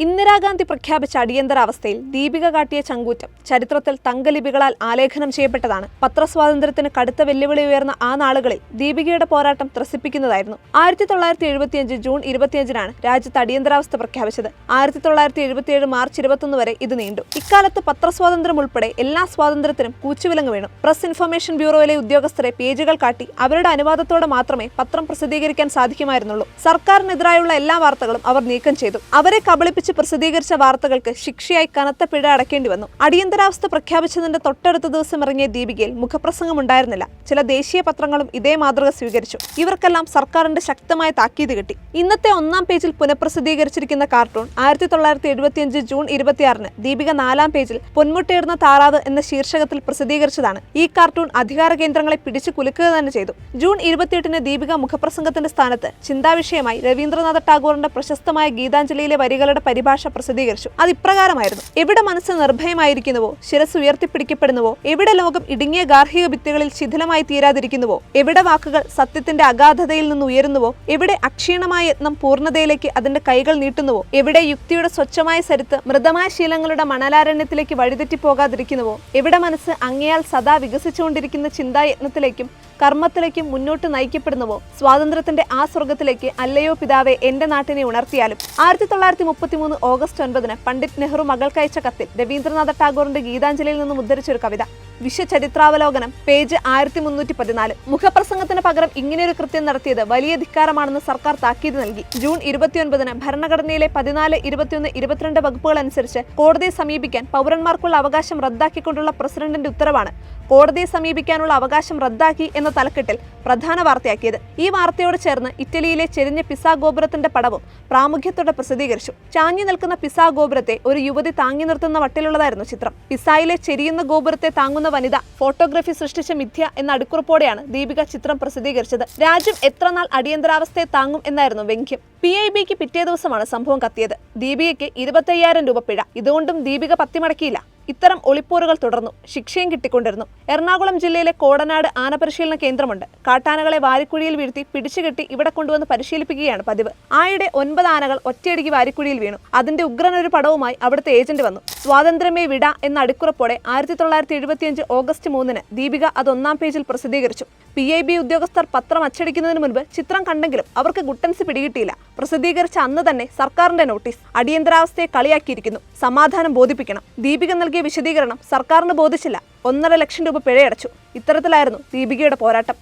ഇന്ദിരാഗാന്ധി പ്രഖ്യാപിച്ച അടിയന്തരാവസ്ഥയിൽ ദീപിക കാട്ടിയ ചങ്കൂറ്റം ചരിത്രത്തിൽ തങ്കലിപികളാൽ ആലേഖനം ചെയ്യപ്പെട്ടതാണ്. പത്രസ്വാതന്ത്ര്യത്തിന് കടുത്ത വെല്ലുവിളി ഉയർന്ന ആ നാളുകളിൽ ദീപികയുടെ പോരാട്ടം ത്രസിപ്പിക്കുന്നതായിരുന്നു. 1975 ജൂൺ 25-നാണ് രാജ്യത്ത് അടിയന്തരാവസ്ഥ പ്രഖ്യാപിച്ചത്. 1977 മാർച്ച് 21 വരെ ഇത് നീണ്ടു. ഇക്കാലത്ത് പത്രസ്വാതന്ത്ര്യം ഉൾപ്പെടെ എല്ലാ സ്വാതന്ത്ര്യത്തിനും കൂച്ചുവിലങ്ങ് വീണു. പ്രസ് ഇൻഫർമേഷൻ ബ്യൂറോയിലെ ഉദ്യോഗസ്ഥരെ പേജുകൾ കാട്ടി അവരുടെ അനുവാദത്തോടെ മാത്രമേ പത്രം പ്രസിദ്ധീകരിക്കാൻ സാധിക്കുമായിരുന്നുള്ളൂ. സർക്കാരിനെതിരായുള്ള എല്ലാ വാർത്തകളും അവർ നീക്കം ചെയ്തു. അവരെ കബളിപ്പിച്ച് പ്രസിദ്ധീകരിച്ച വാർത്തകൾക്ക് ശിക്ഷയായി കനത്ത പിഴ അടക്കേണ്ടി വന്നു. അടിയന്തരാവസ്ഥ പ്രഖ്യാപിച്ചതിന്റെ തൊട്ടടുത്ത ദിവസം ഇറങ്ങിയ ദീപികയിൽ മുഖപ്രസംഗം ഉണ്ടായിരുന്നില്ല. ചില ദേശീയ പത്രങ്ങളും ഇതേ മാതൃക സ്വീകരിച്ചു. ഇവർക്കെല്ലാം സർക്കാരിന്റെ ശക്തമായ താക്കീത് കിട്ടി. ഇന്നത്തെ ഒന്നാം പേജിൽ പുനഃപ്രസിദ്ധീകരിച്ചിരിക്കുന്ന കാർട്ടൂൺ 1975 ജൂൺ 26-ന് ദീപിക 4-ാം പേജിൽ പൊന്മുട്ടയിടുന്ന താറാവ് എന്ന ശീർഷകത്തിൽ പ്രസിദ്ധീകരിച്ചതാണ്. ഈ കാർട്ടൂൺ അധികാര കേന്ദ്രങ്ങളെ പിടിച്ചു കുലുക്കുക തന്നെ ചെയ്തു. ജൂൺ 28-ന് ദീപിക മുഖപ്രസംഗത്തിന്റെ സ്ഥാനത്ത് ചിന്താവിഷയമായി രവീന്ദ്രനാഥ ടാഗോറിന്റെ പ്രശസ്തമായ ഗീതാഞ്ജലിയിലെ വരികളുടെ പരിഭാഷ പ്രസിദ്ധീകരിച്ചു. അത് ഇപ്രകാരമായിരുന്നു: എവിടെ മനസ്സ് നിർഭയമായിരിക്കുന്നുവോ, ശിരസ് ഉയർത്തിപ്പിടിക്കപ്പെടുന്നുവോ, എവിടെ ലോകം ഇടുങ്ങിയ ഗാർഹിക ഭിത്തികളിൽ ശിഥിലമായി തീരാതിരിക്കുന്നുവോ, എവിടെ വാക്കുകൾ സത്യത്തിന്റെ അഗാധതയിൽ നിന്ന് ഉയരുന്നുവോ, എവിടെ അക്ഷീണമായ യത്നം പൂർണ്ണതയിലേക്ക് അതിന്റെ കൈകൾ നീട്ടുന്നുവോ, എവിടെ യുക്തിയുടെ സ്വച്ഛമായ സരിത്ത് മൃതമായ ശീലങ്ങളുടെ മണലാരണ്യത്തിലേക്ക് വഴിതെറ്റിപ്പോകാതിരിക്കുന്നുവോ, എവിടെ മനസ്സ് അങ്ങയാൽ സദാ വികസിച്ചുകൊണ്ടിരിക്കുന്ന ചിന്തായത്നത്തിലേക്കും കർമ്മത്തിലേക്കും മുന്നോട്ട് നയിക്കപ്പെടുന്നുവോ, സ്വാതന്ത്ര്യത്തിന്റെ ആ സ്വർഗത്തിലേക്ക് അല്ലയോ പിതാവെ എന്റെ നാട്ടിനെ ഉണർത്തിയാലും. 1933 ഓഗസ്റ്റ് 9-ന് പണ്ഡിറ്റ് നെഹ്റു മകൾക്കയച്ച കത്തിൽ രവീന്ദ്രനാഥ ടാഗോറിന്റെ ഗീതാഞ്ജലിയിൽ നിന്നും ഉദ്ധരിച്ചൊരു കവിത. വിശ്വചരിത്രാവലോകനം, പേജ് 1314. മുഖപ്രസംഗത്തിന് പകരം ഇങ്ങനെയൊരു കൃത്യം നടത്തിയത് വലിയ ധിക്കാരമാണെന്ന് സർക്കാർ താക്കീത് നൽകി. ജൂൺ 29-ന് ഭരണഘടനയിലെ 14, 21, 22 വകുപ്പുകൾ അനുസരിച്ച് കോടതിയെ സമീപിക്കാൻ പൗരന്മാർക്കുള്ള അവകാശം റദ്ദാക്കിക്കൊണ്ടുള്ള പ്രസിഡന്റിന്റെ ഉത്തരവാണ് കോടതിയെ സമീപിക്കാനുള്ള അവകാശം റദ്ദാക്കി എന്ന തലക്കെട്ടിൽ പ്രധാന വാർത്തയാക്കിയത്. ഈ വാർത്തയോട് ചേർന്ന് ഇറ്റലിയിലെ ചെരിഞ്ഞ പിസാ ഗോപുരത്തിന്റെ പടവും പ്രാമുഖ്യത്തോടെ പ്രസിദ്ധീകരിച്ചു. ചാഞ്ഞു നിൽക്കുന്ന പിസാ ഗോപുരത്തെ ഒരു യുവതി താങ്ങി നിർത്തുന്ന വട്ടിലുള്ളതായിരുന്നു ചിത്രം. പിസായിലെ ചെരിയുന്ന ഗോപുരത്തെ താങ്ങുന്ന വനിത ഫോട്ടോഗ്രാഫി സൃഷ്ടിച്ച മിഥ്യ എന്ന അടിക്കുറിപ്പോടെയാണ് ദീപിക ചിത്രം പ്രസിദ്ധീകരിച്ചത്. രാജ്യം എത്ര നാൾ അടിയന്തരാവസ്ഥയെ താങ്ങും എന്നായിരുന്നു വ്യംഗ്യം. PIBക്ക് പിറ്റേ ദിവസമാണ് സംഭവം കത്തിയത്. ദീപികയ്ക്ക് 25,000 രൂപ പിഴ. ഇതുകൊണ്ടും ദീപിക പത്തിമടക്കിയില്ല. ഇത്തരം ഒളിപ്പോറുകൾ തുടർന്നു. ശിക്ഷയും കിട്ടിക്കൊണ്ടിരുന്നു. എറണാകുളം ജില്ലയിലെ കോടനാട് ആനപരിശീലന കേന്ദ്രമുണ്ട്. കാട്ടാനകളെ വാരിക്കുഴിയിൽ വീഴ്ത്തി പിടിച്ചുകെട്ടി ഇവിടെ കൊണ്ടുവന്ന് പരിശീലിപ്പിക്കുകയാണ് പതിവ്. ആയിടെ 9 ആനകൾ ഒറ്റയടിക്ക് വാരിക്കുഴിയിൽ വീണു. അതിന്റെ ഉഗ്രനൊരു പടവുമായി അവിടുത്തെ ഏജന്റ് വന്നു. സ്വാതന്ത്ര്യമേ വിട എന്ന അടിക്കുറപ്പോടെ 1975 ഓഗസ്റ്റ് 3-ന് ദീപിക അത് 1-ാം പേജിൽ പ്രസിദ്ധീകരിച്ചു. PIB ഉദ്യോഗസ്ഥർ പത്രം അച്ചടിക്കുന്നതിന് മുൻപ് ചിത്രം കണ്ടെങ്കിലും അവർക്ക് ഗുട്ടൻസ് പിടികിട്ടിയില്ല. പ്രസിദ്ധീകരിച്ച അന്ന് തന്നെ സർക്കാരിന്റെ നോട്ടീസ്: അടിയന്തരാവസ്ഥയെ കളിയാക്കിയിരിക്കുന്നു, സമാധാനം ബോധിപ്പിക്കണം. ദീപിക നൽകിയ വിശദീകരണം സർക്കാരിന് ബോധിച്ചില്ല. 1.5 ലക്ഷം രൂപ പിഴയടച്ചു. ഇത്തരത്തിലായിരുന്നു ദീപികയുടെ പോരാട്ടം.